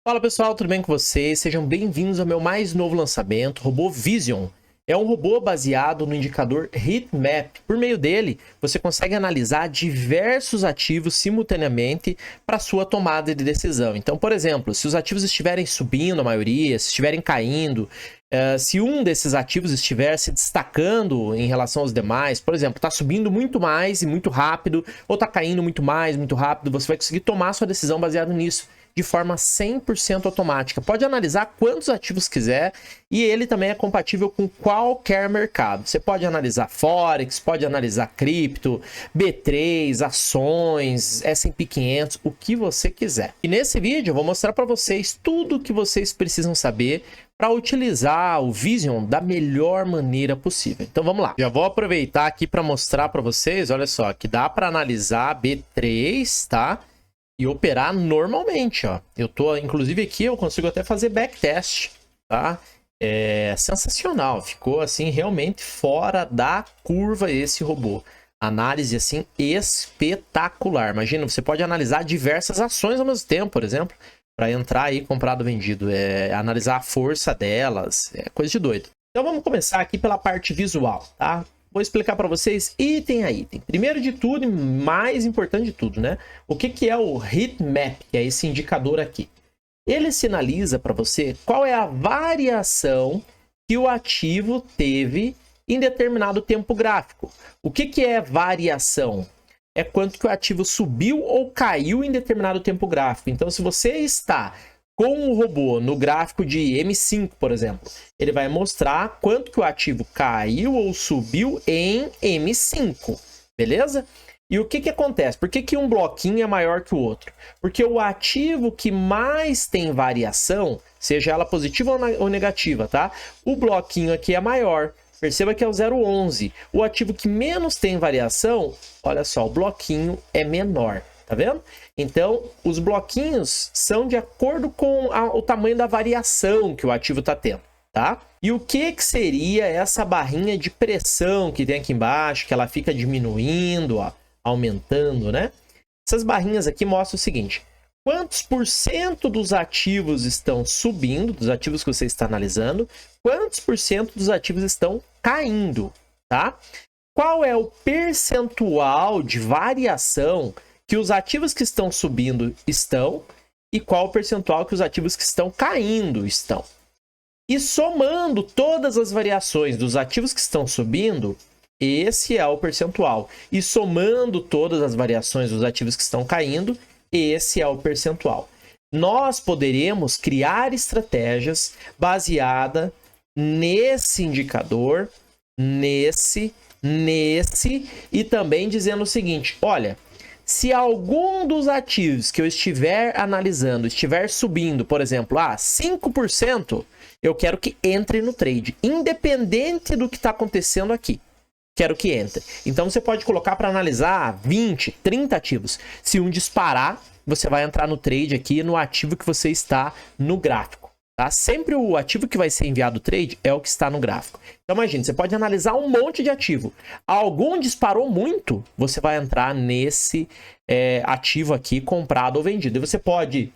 Fala pessoal, tudo bem com vocês? Sejam bem-vindos ao meu mais novo lançamento, Robô Vision. É um robô baseado no indicador Heatmap. Por meio dele, você consegue analisar diversos ativos simultaneamente para sua tomada de decisão. Então, por exemplo, se os ativos estiverem subindo, a maioria, se estiverem caindo, se um desses ativos estiver se destacando em relação aos demais, por exemplo, está subindo muito mais e muito rápido, ou está caindo muito mais, muito rápido, você vai conseguir tomar sua decisão baseado nisso, de forma 100% automática. Pode analisar quantos ativos quiser e ele também é compatível com qualquer mercado. Você pode analisar Forex, pode analisar cripto, B3, ações, S&P 500, o que você quiser. E nesse vídeo eu vou mostrar para vocês tudo o que vocês precisam saber para utilizar o Vision da melhor maneira possível. Então vamos lá. Já vou aproveitar aqui para mostrar para vocês, olha só, que dá para analisar B3, tá? E operar normalmente, ó. Eu tô, inclusive aqui eu consigo até fazer backtest, tá? É sensacional, ficou assim realmente fora da curva esse robô. Análise assim espetacular. Imagina, você pode analisar diversas ações ao mesmo tempo, por exemplo, para entrar aí comprado vendido, analisar a força delas, é coisa de doido. Então vamos começar aqui pela parte visual, tá? Vou explicar para vocês item a item. Primeiro de tudo e mais importante de tudo, né? O que é o Heatmap, que é esse indicador aqui? Ele sinaliza para você qual é a variação que o ativo teve em determinado tempo gráfico. O que é variação? É quanto que o ativo subiu ou caiu em determinado tempo gráfico. Então, se você está com o robô no gráfico de M5, por exemplo, ele vai mostrar quanto que o ativo caiu ou subiu em M5, beleza? E o que acontece? Por que um bloquinho é maior que o outro? Porque o ativo que mais tem variação, seja ela positiva ou negativa, tá? O bloquinho aqui é maior. Perceba que é o 0,11. O ativo que menos tem variação, olha só, o bloquinho é menor. Tá vendo? Então, os bloquinhos são de acordo com o tamanho da variação que o ativo está tendo, tá? E o que seria essa barrinha de pressão que tem aqui embaixo, que ela fica diminuindo, ó, aumentando, né? Essas barrinhas aqui mostram o seguinte: quantos por cento dos ativos estão subindo, dos ativos que você está analisando, quantos por cento dos ativos estão caindo, tá? Qual é o percentual de variação que os ativos que estão subindo estão e qual o percentual que os ativos que estão caindo estão. E somando todas as variações dos ativos que estão subindo, esse é o percentual. E somando todas as variações dos ativos que estão caindo, esse é o percentual. Nós poderemos criar estratégias baseadas nesse indicador, nesse e também dizendo o seguinte: olha, se algum dos ativos que eu estiver analisando estiver subindo, por exemplo, 5%, eu quero que entre no trade, independente do que está acontecendo aqui. Quero que entre. Então você pode colocar para analisar 20, 30 ativos. Se um disparar, você vai entrar no trade aqui no ativo que você está no gráfico. Tá? Sempre o ativo que vai ser enviado trade é o que está no gráfico. Então imagine, você pode analisar um monte de ativo. Algum disparou muito, você vai entrar nesse ativo aqui comprado ou vendido. E você pode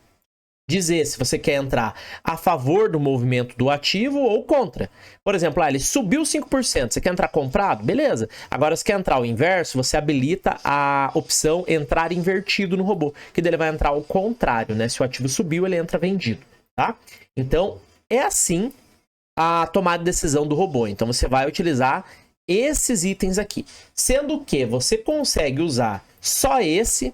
dizer se você quer entrar a favor do movimento do ativo ou contra. Por exemplo, ele subiu 5%, você quer entrar comprado? Beleza. Agora, se quer entrar o inverso, você habilita a opção entrar invertido no robô, que daí ele vai entrar ao contrário, né? Se o ativo subiu, ele entra vendido. Tá? Então, é assim a tomada de decisão do robô. Então, você vai utilizar esses itens aqui. Sendo que você consegue usar só esse,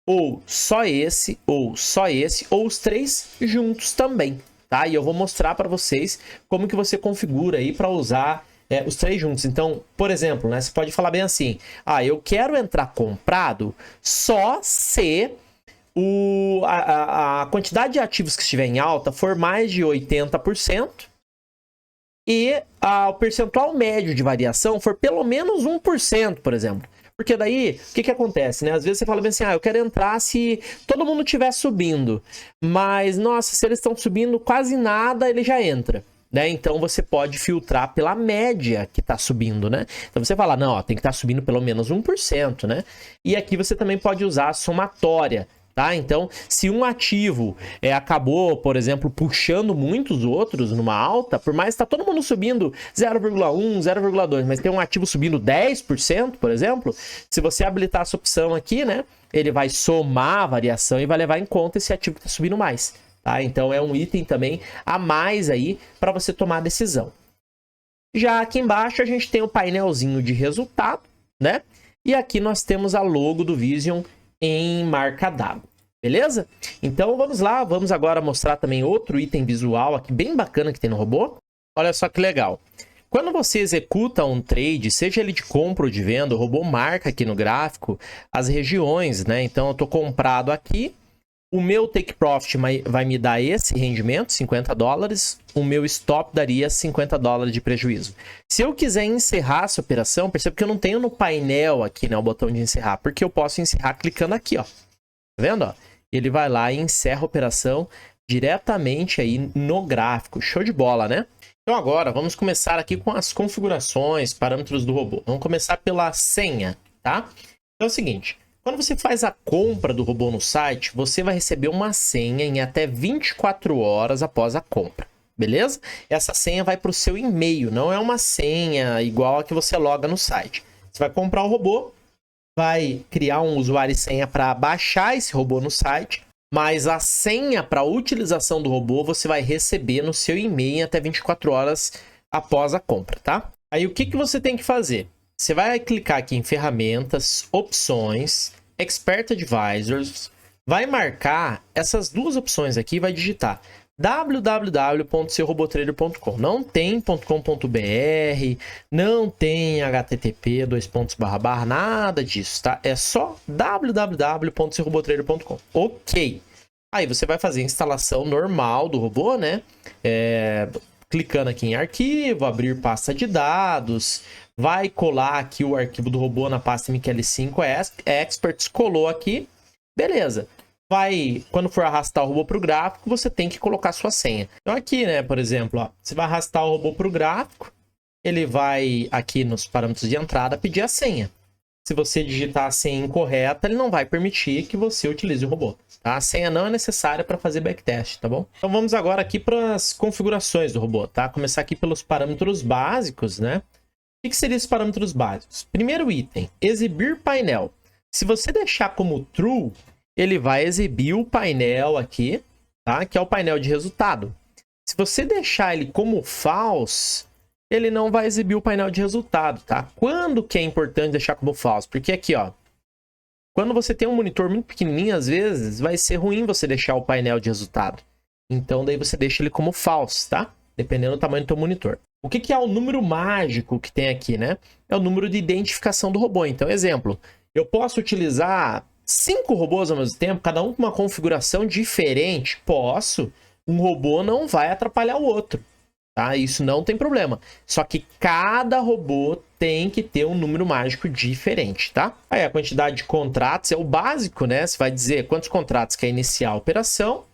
ou só esse, ou só esse, ou os três juntos também. Tá? E eu vou mostrar para vocês como que você configura aí para usar os três juntos. Então, por exemplo, né, você pode falar bem assim: eu quero entrar comprado só se a quantidade de ativos que estiver em alta for mais de 80% e o percentual médio de variação for pelo menos 1%, por exemplo. Porque daí, o que acontece, né? Às vezes você fala bem assim: eu quero entrar se todo mundo estiver subindo. Mas, nossa, se eles estão subindo quase nada, ele já entra. Né? Então você pode filtrar pela média que está subindo, né? Então você fala, não, tem que estar subindo pelo menos 1%, né? E aqui você também pode usar a somatória, tá? Então, se um ativo acabou, por exemplo, puxando muitos outros numa alta, por mais que tá todo mundo subindo 0,1, 0,2, mas tem um ativo subindo 10%, por exemplo, se você habilitar essa opção aqui, né, ele vai somar a variação e vai levar em conta esse ativo que tá subindo mais, tá? Então, é um item também a mais aí para você tomar a decisão. Já aqui embaixo a gente tem o painelzinho de resultado, né? E aqui nós temos a logo do Vision em marca d'água, beleza? Então vamos lá, vamos agora mostrar também outro item visual aqui bem bacana que tem no robô. Olha só que legal. Quando você executa um trade, seja ele de compra ou de venda, o robô marca aqui no gráfico as regiões, né? Então eu estou comprado aqui, o meu take profit vai me dar esse rendimento, $50, o meu stop daria $50 de prejuízo. Se eu quiser encerrar essa operação, perceba que eu não tenho no painel aqui, né, o botão de encerrar, porque eu posso encerrar clicando aqui, ó. Tá vendo, ó? Ele vai lá e encerra a operação diretamente aí no gráfico. Show de bola, né? Então agora vamos começar aqui com as configurações, parâmetros do robô. Vamos começar pela senha, tá? Então é o seguinte, quando você faz a compra do robô no site, você vai receber uma senha em até 24 horas após a compra, beleza? Essa senha vai para o seu e-mail, não é uma senha igual a que você loga no site. Você vai comprar o robô, vai criar um usuário e senha para baixar esse robô no site, mas a senha para a utilização do robô você vai receber no seu e-mail em até 24 horas após a compra, tá? Aí o que você tem que fazer? Você vai clicar aqui em ferramentas, opções, Expert Advisors, vai marcar essas duas opções aqui e vai digitar www.seurrobotrader.com. Não tem .com.br, não tem http, nada disso, tá? É só www.seurrobotrader.com. Ok. Aí você vai fazer a instalação normal do robô, né? Clicando aqui em arquivo, abrir pasta de dados, vai colar aqui o arquivo do robô na pasta MQL5 Experts, colou aqui, beleza. Quando for arrastar o robô para o gráfico, você tem que colocar sua senha. Então aqui, né, por exemplo, ó, você vai arrastar o robô para o gráfico, ele vai aqui nos parâmetros de entrada pedir a senha. Se você digitar a senha incorreta, ele não vai permitir que você utilize o robô. Tá? A senha não é necessária para fazer backtest, tá bom? Então vamos agora aqui para as configurações do robô, tá? Começar aqui pelos parâmetros básicos, né? O que seriam esses parâmetros básicos? Primeiro item, exibir painel. Se você deixar como true, ele vai exibir o painel aqui, tá? Que é o painel de resultado. Se você deixar ele como false, ele não vai exibir o painel de resultado, tá? Quando que é importante deixar como false? Porque aqui, ó, quando você tem um monitor muito pequenininho, às vezes, vai ser ruim você deixar o painel de resultado. Então, daí você deixa ele como false, tá? Dependendo do tamanho do teu monitor. O que é o número mágico que tem aqui, né? É o número de identificação do robô. Então, exemplo, eu posso utilizar 5 robôs ao mesmo tempo, cada um com uma configuração diferente? Posso. Um robô não vai atrapalhar o outro, tá? Isso não tem problema. Só que cada robô tem que ter um número mágico diferente, tá? Aí a quantidade de contratos é o básico, né? Você vai dizer quantos contratos quer iniciar a operação.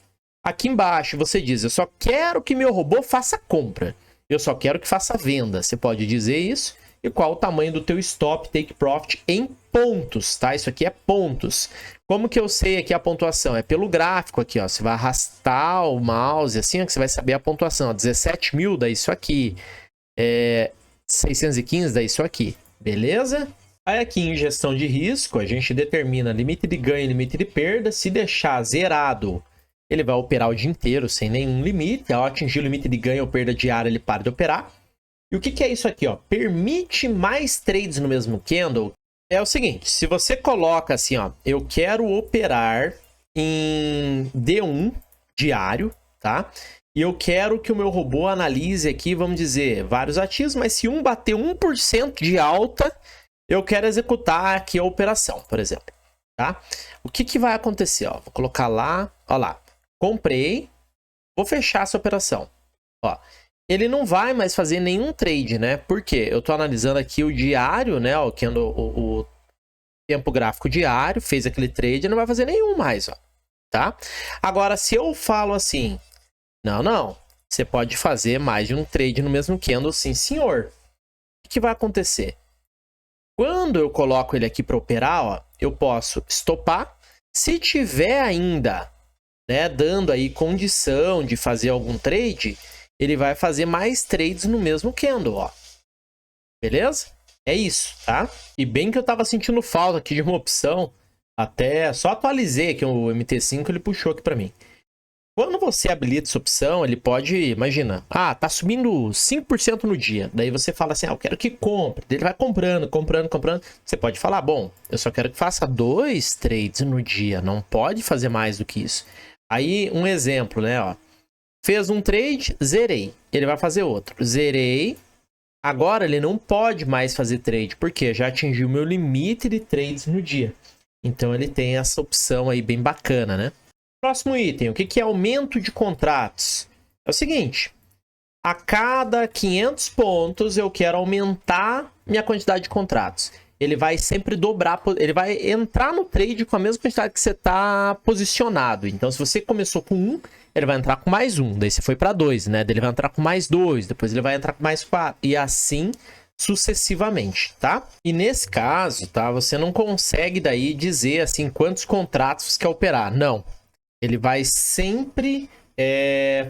Aqui embaixo você diz, eu só quero que meu robô faça compra. Eu só quero que faça venda. Você pode dizer isso. E qual o tamanho do teu stop take profit em pontos, tá? Isso aqui é pontos. Como que eu sei aqui a pontuação? É pelo gráfico aqui, ó. Você vai arrastar o mouse assim, ó, que você vai saber a pontuação. 17 mil dá isso aqui. 615 dá isso aqui. Beleza? Aí aqui em gestão de risco, a gente determina limite de ganho e limite de perda. Se deixar zerado, ele vai operar o dia inteiro sem nenhum limite. Ao atingir o limite de ganho ou perda diária, ele para de operar. E o que é isso aqui, ó? Permite mais trades no mesmo candle. É o seguinte, se você coloca assim, ó, eu quero operar em D1 diário, tá? E eu quero que o meu robô analise aqui, vamos dizer, vários ativos, mas se um bater 1% de alta, eu quero executar aqui a operação, por exemplo, tá? O que vai acontecer, ó? Vou colocar lá, ó lá, comprei, vou fechar essa operação, ó. Ele não vai mais fazer nenhum trade, né? Por quê? Eu tô analisando aqui o diário, né? O tempo gráfico diário, fez aquele trade, não vai fazer nenhum mais, ó, tá? Agora, se eu falo assim, não, você pode fazer mais de um trade no mesmo candle, sim, senhor. O que vai acontecer? Quando eu coloco ele aqui para operar, ó, eu posso stopar. Se tiver ainda, né, dando aí condição de fazer algum trade, ele vai fazer mais trades no mesmo candle, ó. Beleza? É isso, tá? E bem que eu tava sentindo falta aqui de uma opção, até só atualizei aqui o MT5, ele puxou aqui para mim. Quando você habilita essa opção, ele pode, imagina, tá subindo 5% no dia. Daí você fala assim, eu quero que compre. Ele vai comprando. Você pode falar, bom, eu só quero que faça 2 trades no dia. Não pode fazer mais do que isso. Aí, um exemplo, né, ó. Fez um trade, zerei. Ele vai fazer outro. Zerei. Agora ele não pode mais fazer trade, porque já atingiu o meu limite de trades no dia. Então ele tem essa opção aí bem bacana, né? Próximo item, o que é aumento de contratos? É o seguinte, a cada 500 pontos eu quero aumentar minha quantidade de contratos. Ele vai sempre dobrar, ele vai entrar no trade com a mesma quantidade que você está posicionado. Então, se você começou com 1, ele vai entrar com mais 1. Daí você foi para 2, né? Daí ele vai entrar com mais 2, depois ele vai entrar com mais 4. E assim sucessivamente, tá? E nesse caso, tá? Você não consegue daí dizer assim quantos contratos você quer operar. Não. Ele vai sempre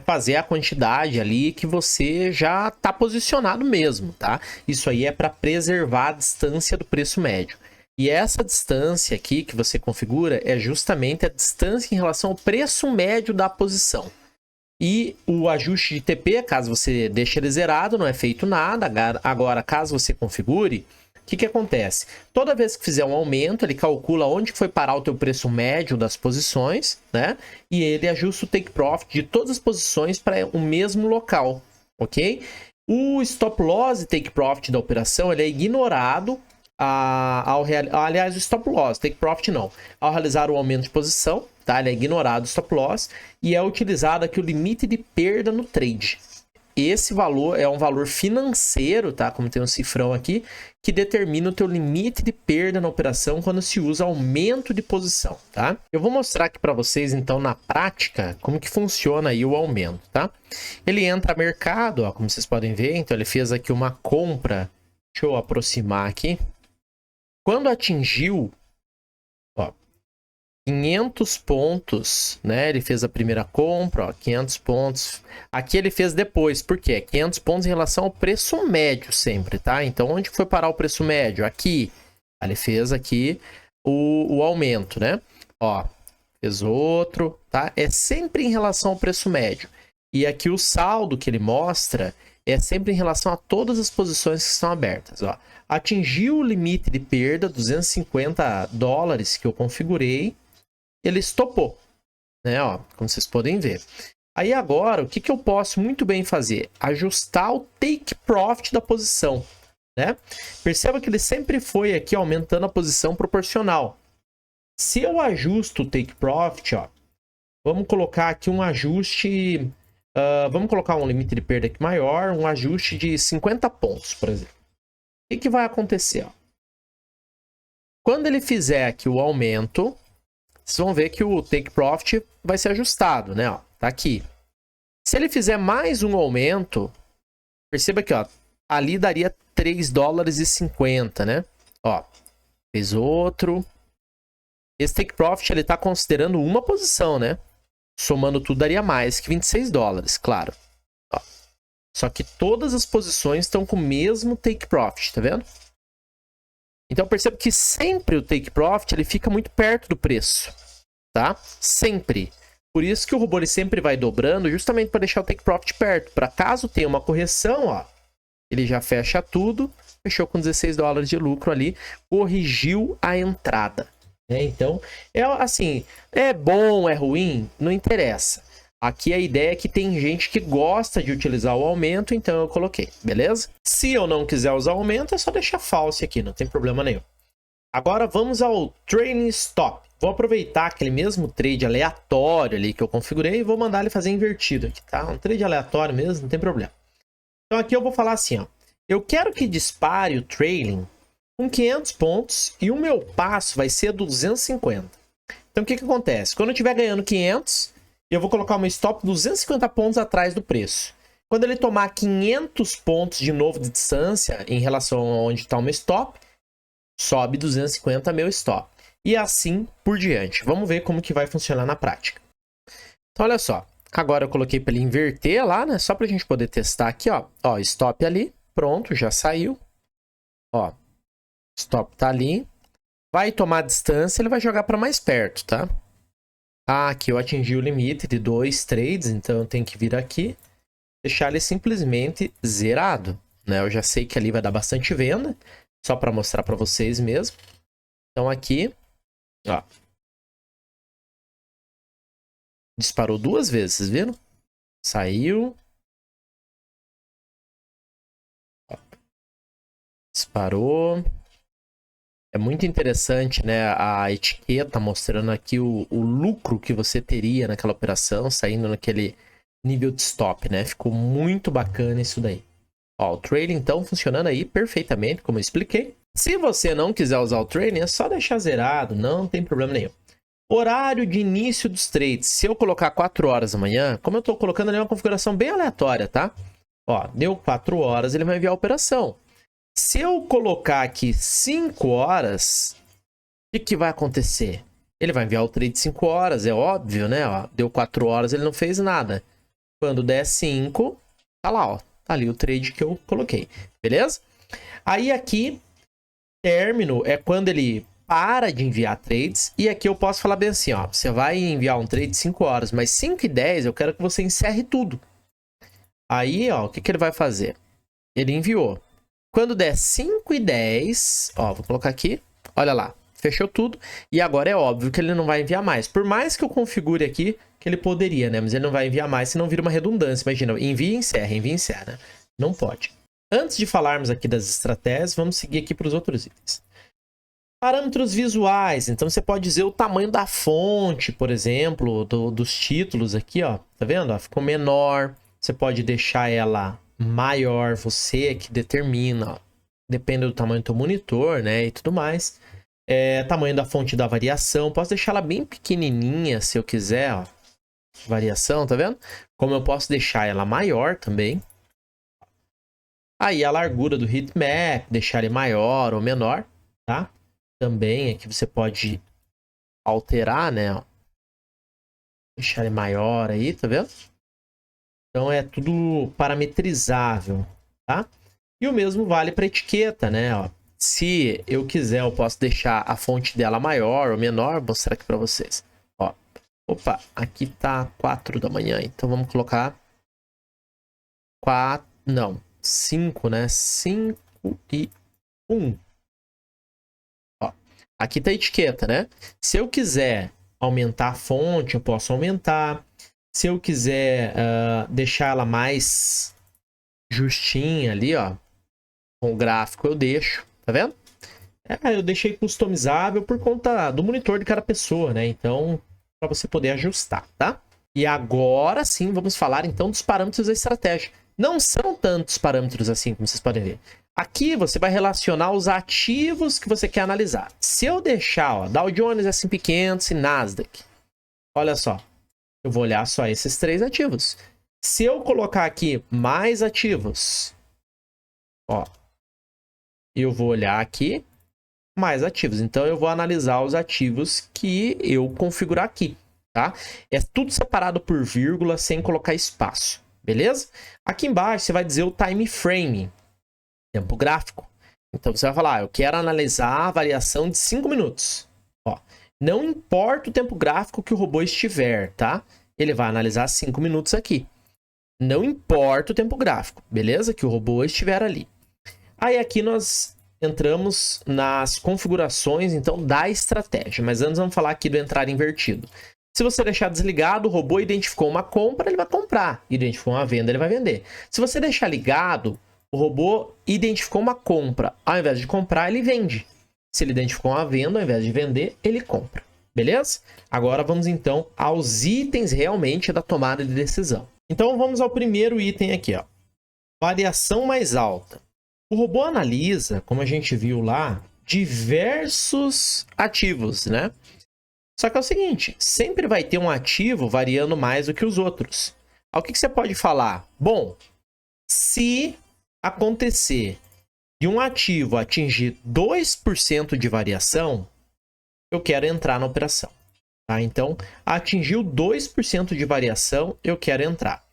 fazer a quantidade ali que você já está posicionado mesmo, tá? Isso aí é para preservar a distância do preço médio. E essa distância aqui que você configura é justamente a distância em relação ao preço médio da posição. E o ajuste de TP, caso você deixe ele zerado, não é feito nada. Agora, caso você configure, o que acontece? Toda vez que fizer um aumento, ele calcula onde foi parar o teu preço médio das posições, né? E ele ajusta o take profit de todas as posições para o mesmo local, ok? O stop loss e take profit da operação, ele é ignorado aliás, o stop loss, take profit não. Ao realizar o aumento de posição, tá? Ele é ignorado o stop loss e é utilizado aqui o limite de perda no trade. Esse valor é um valor financeiro, tá? Como tem um cifrão aqui, que determina o teu limite de perda na operação quando se usa aumento de posição, tá? Eu vou mostrar aqui para vocês, então, na prática, como que funciona aí o aumento, tá? Ele entra no mercado, ó, como vocês podem ver, então ele fez aqui uma compra. Deixa eu aproximar aqui. Quando atingiu, ó, 500 pontos, né? Ele fez a primeira compra, ó, 500 pontos. Aqui ele fez depois, por quê? 500 pontos em relação ao preço médio sempre, tá? Então, onde foi parar o preço médio? Aqui. Ele fez aqui o aumento, né? Ó, fez outro, tá? É sempre em relação ao preço médio. E aqui o saldo que ele mostra é sempre em relação a todas as posições que estão abertas, ó. Atingiu o limite de perda, $250 que eu configurei, ele estopou, né? Ó, como vocês podem ver. Aí agora, o que eu posso muito bem fazer? Ajustar o take profit da posição, né? Perceba que ele sempre foi aqui aumentando a posição proporcional. Se eu ajusto o take profit, ó, vamos colocar aqui um ajuste, vamos colocar um limite de perda aqui maior, um ajuste de 50 pontos, por exemplo. O que vai acontecer? Ó? Quando ele fizer aqui o aumento, vocês vão ver que o take profit vai ser ajustado, né? Ó, tá aqui. Se ele fizer mais um aumento, perceba que ó, ali daria $3,50, né? Ó, fez outro. Esse take profit ele está considerando uma posição, né? Somando tudo daria mais que $26, claro. Ó. Só que todas as posições estão com o mesmo take profit, tá vendo? Então perceba que sempre o take profit ele fica muito perto do preço, tá? Sempre. Por isso que o robô ele sempre vai dobrando, justamente para deixar o take profit perto, para caso tenha uma correção, ó, ele já fecha tudo, fechou com $16 de lucro ali, corrigiu a entrada. Então, é assim, é bom, é ruim, não interessa. Aqui a ideia é que tem gente que gosta de utilizar o aumento, então eu coloquei, beleza? Se eu não quiser usar o aumento, é só deixar false aqui, não tem problema nenhum. Agora vamos ao trailing stop. Vou aproveitar aquele mesmo trade aleatório ali que eu configurei e vou mandar ele fazer invertido aqui, tá? Um trade aleatório mesmo, não tem problema. Então aqui eu vou falar assim, ó. Eu quero que dispare o trailing com 500 pontos e o meu passo vai ser 250. Então o que acontece? Quando eu estiver ganhando 500, eu vou colocar uma stop 250 pontos atrás do preço. Quando ele tomar 500 pontos de novo de distância em relação a onde está o meu stop, sobe 250 meu stop. e assim por diante. Vamos ver como que vai funcionar na prática. Então, olha só. Agora eu coloquei para ele inverter lá, né? Só para a gente poder testar aqui, ó. Ó, stop ali. Pronto, já saiu. Ó, stop tá ali. Vai tomar distância, ele vai jogar para mais perto, tá? Ah, aqui eu atingi o limite de 2 trades, então eu tenho que vir aqui. Deixar ele simplesmente zerado, né? Eu já sei que ali vai dar bastante venda. Só para mostrar para vocês mesmo. Então aqui, ó. Disparou 2 vezes, vocês viram? Saiu. Disparou. É muito interessante, né? A etiqueta mostrando aqui o lucro que você teria naquela operação, saindo naquele nível de stop, né? Ficou muito bacana isso daí. Ó, o trailing então funcionando aí perfeitamente, como eu expliquei. Se você não quiser usar o trailing, é só deixar zerado, não tem problema nenhum. Horário de início dos trades. Se eu colocar 4 horas da manhã, como eu estou colocando ali uma configuração bem aleatória, tá? Ó, deu 4 horas, ele vai enviar a operação. Se eu colocar aqui 5 horas, o que vai acontecer? Ele vai enviar o trade de 5 horas, é óbvio, né? Ó, deu 4 horas, ele não fez nada. Quando der 5, tá lá, ó. Tá ali o trade que eu coloquei, beleza? Aí aqui, término é quando ele para de enviar trades. E aqui eu posso falar bem assim, ó. Você vai enviar um trade de 5 horas, mas 5 e 10 eu quero que você encerre tudo. Aí, ó, o que ele vai fazer? Ele enviou. Quando der 5 e 10, ó, vou colocar aqui, olha lá, fechou tudo. E agora é óbvio que ele não vai enviar mais. Por mais que eu configure aqui, que ele poderia, né? Mas ele não vai enviar mais, senão vira uma redundância. Imagina, envia e encerra, né? Não pode. Antes de falarmos aqui das estratégias, vamos seguir aqui para os outros itens. Parâmetros visuais. Então, você pode dizer o tamanho da fonte, por exemplo, dos títulos aqui, ó. Tá vendo? Ó, ficou menor. Você pode deixar ela maior, você que determina, ó. Depende do tamanho do teu monitor, né, e tudo mais. Tamanho da fonte da variação, posso deixar ela bem pequenininha se eu quiser, ó. Variação, tá vendo? Como eu posso deixar ela maior também. Aí a largura do heatmap, deixar ele maior ou menor, tá? Também aqui você pode alterar, né, ó. Deixar ele maior aí, tá vendo? Então é tudo parametrizável, tá? E o mesmo vale para etiqueta, né? Ó, se eu quiser, eu posso deixar a fonte dela maior ou menor. Vou mostrar aqui para vocês. Ó, opa, aqui tá 4 da manhã, então vamos colocar 4, não, 5, né? 5 e 1. Ó, aqui tá a etiqueta, né? Se eu quiser aumentar a fonte, eu posso aumentar. Se eu quiser deixar ela mais justinha ali, ó, com o gráfico eu deixo, tá vendo? Eu deixei customizável por conta do monitor de cada pessoa, né? Então, para você poder ajustar, tá? E agora sim, vamos falar então dos parâmetros da estratégia. Não são tantos parâmetros assim, como vocês podem ver. Aqui você vai relacionar os ativos que você quer analisar. Se eu deixar, ó, Dow Jones, S&P 500 e Nasdaq, olha só. Eu vou olhar só esses 3 ativos. Se eu colocar aqui mais ativos, ó, eu vou olhar aqui mais ativos. Então, eu vou analisar os ativos que eu configurar aqui, tá? É tudo separado por vírgula, sem colocar espaço, beleza? Aqui embaixo, você vai dizer o time frame, tempo gráfico. Então, você vai falar, eu quero analisar a variação de 5 minutos. Ó, não importa o tempo gráfico que o robô estiver, tá? Ele vai analisar 5 minutos aqui. Não importa o tempo gráfico, beleza? Que o robô estiver ali. Aí aqui nós entramos nas configurações, então, da estratégia. Mas antes vamos falar aqui do entrar invertido. Se você deixar desligado, o robô identificou uma compra, ele vai comprar. Identificou uma venda, ele vai vender. Se você deixar ligado, o robô identificou uma compra. Ao invés de comprar, ele vende. Se ele identificou uma venda, ao invés de vender, ele compra. Beleza? Agora vamos então aos itens realmente da tomada de decisão. Então vamos ao primeiro item aqui, ó. Variação mais alta. O robô analisa, como a gente viu lá, diversos ativos, né? Só que é o seguinte, sempre vai ter um ativo variando mais do que os outros. O que você pode falar? Bom, se acontecer de um ativo atingir 2% de variação, eu quero entrar na operação. Tá? Então, atingiu 2% de variação, eu quero entrar.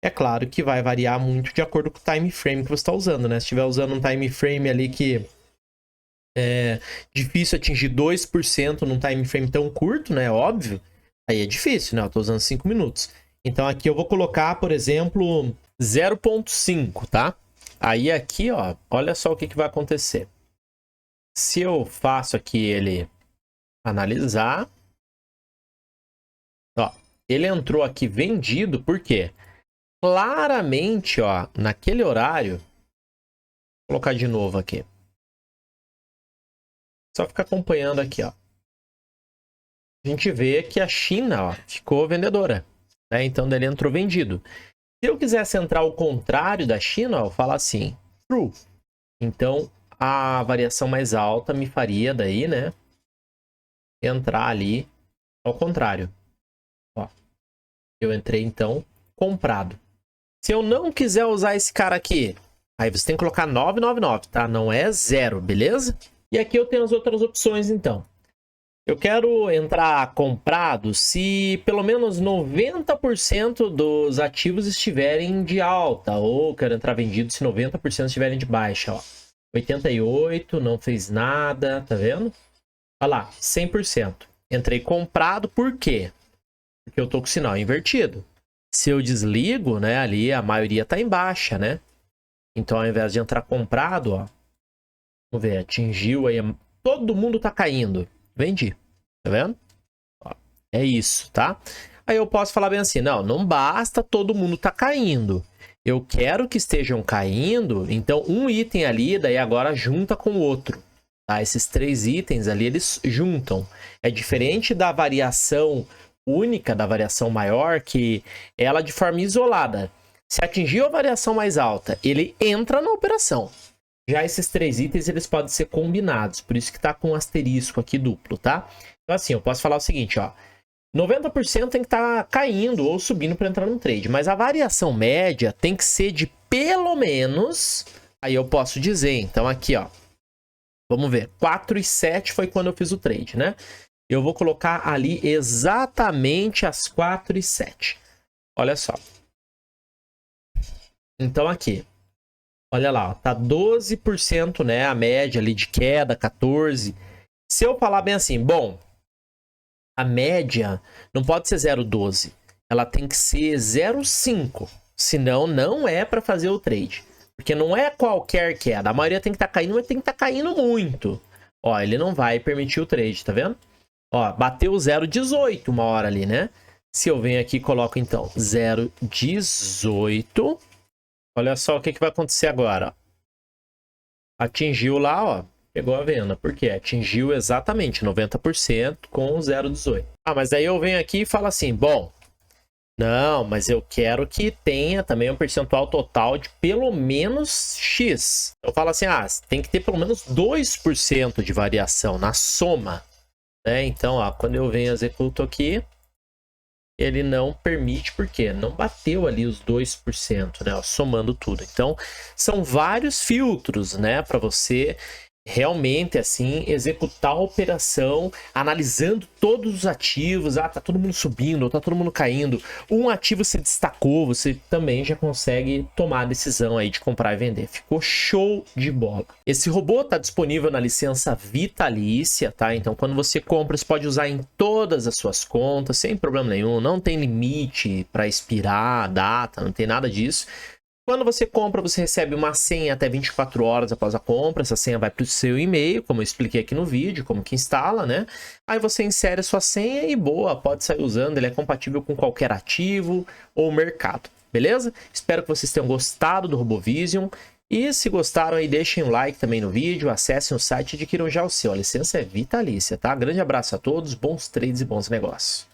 É claro que vai variar muito de acordo com o time frame que você está usando, né? Se estiver usando um time frame ali que é difícil atingir 2% num time frame tão curto, né? Óbvio. Aí é difícil, né? Eu estou usando 5 minutos. Então aqui eu vou colocar, por exemplo, 0,5, tá? Aí aqui, ó, olha só o que vai acontecer. Se eu faço aqui ele analisar, ó, ele entrou aqui vendido, por quê? Claramente, ó, naquele horário, vou colocar de novo aqui. Só ficar acompanhando aqui, ó. A gente vê que a China, ó, ficou vendedora, né? Então, ele entrou vendido. Se eu quisesse entrar ao contrário da China, ó, eu falo assim, true. Então, a variação mais alta me faria daí, né? Entrar ali ao contrário. Ó, eu entrei, então, comprado. Se eu não quiser usar esse cara aqui, aí você tem que colocar 999, tá? Não é 0, beleza? E aqui eu tenho as outras opções, então. Eu quero entrar comprado se pelo menos 90% dos ativos estiverem de alta. Ou quero entrar vendido se 90% estiverem de baixa. Ó. 88, não fez nada, tá vendo? Olha lá, 100%. Entrei comprado, por quê? Porque eu tô com o sinal invertido. Se eu desligo, né, ali a maioria tá em baixa, né? Então ao invés de entrar comprado, ó, vamos ver, atingiu aí, todo mundo tá caindo. Vendi, tá vendo? Ó, é isso, tá? Aí eu posso falar bem assim, não basta todo mundo tá caindo. Eu quero que estejam caindo, então um item ali, daí agora junta com o outro. Tá? Esses 3 itens ali, eles juntam. É diferente da variação única, da variação maior, que ela de forma isolada. Se atingir a variação mais alta, ele entra na operação. Já esses 3 itens, eles podem ser combinados. Por isso que tá com um asterisco aqui duplo, tá? Então assim, eu posso falar o seguinte, ó. 90% tem que estar caindo ou subindo para entrar no trade. Mas a variação média tem que ser de pelo menos... Aí eu posso dizer, então aqui, ó. Vamos ver, 4,7 foi quando eu fiz o trade, né? Eu vou colocar ali exatamente as 4,7. Olha só. Então aqui, olha lá, ó, tá 12%, né? A média ali de queda, 14%. Se eu falar bem assim, bom, a média não pode ser 0,12. Ela tem que ser 0,5. Senão, não é para fazer o trade. Porque não é qualquer queda. A maioria tem que estar caindo, mas tem que estar caindo muito. Ó, ele não vai permitir o trade, tá vendo? Ó, bateu 0,18 uma hora ali, né? Se eu venho aqui e coloco, então, 0,18. Olha só o que vai acontecer agora, ó. Atingiu lá, ó. Pegou a venda. Por quê? Atingiu exatamente 90% com 0,18. Ah, mas aí eu venho aqui e falo assim, bom... Não, mas eu quero que tenha também um percentual total de pelo menos X. Eu falo assim, tem que ter pelo menos 2% de variação na soma. Né? Então, ó, quando eu venho e executo aqui, ele não permite, porque não bateu ali os 2%, né? Ó, somando tudo. Então, são vários filtros, né? Para você... realmente, assim, executar a operação analisando todos os ativos. Tá todo mundo subindo, ou tá todo mundo caindo. Um ativo se destacou, você também já consegue tomar a decisão aí de comprar e vender. Ficou show de bola. Esse robô tá disponível na licença vitalícia, tá? Então, quando você compra, você pode usar em todas as suas contas, sem problema nenhum. Não tem limite para expirar a data, não tem nada disso. Quando você compra, você recebe uma senha até 24 horas após a compra. Essa senha vai para o seu e-mail, como eu expliquei aqui no vídeo, como que instala, né? Aí você insere a sua senha e boa, pode sair usando. Ele é compatível com qualquer ativo ou mercado, beleza? Espero que vocês tenham gostado do RoboVision. E se gostaram aí, deixem um like também no vídeo, acessem o site e adquiram já o seu. A licença é vitalícia, tá? Grande abraço a todos, bons trades e bons negócios.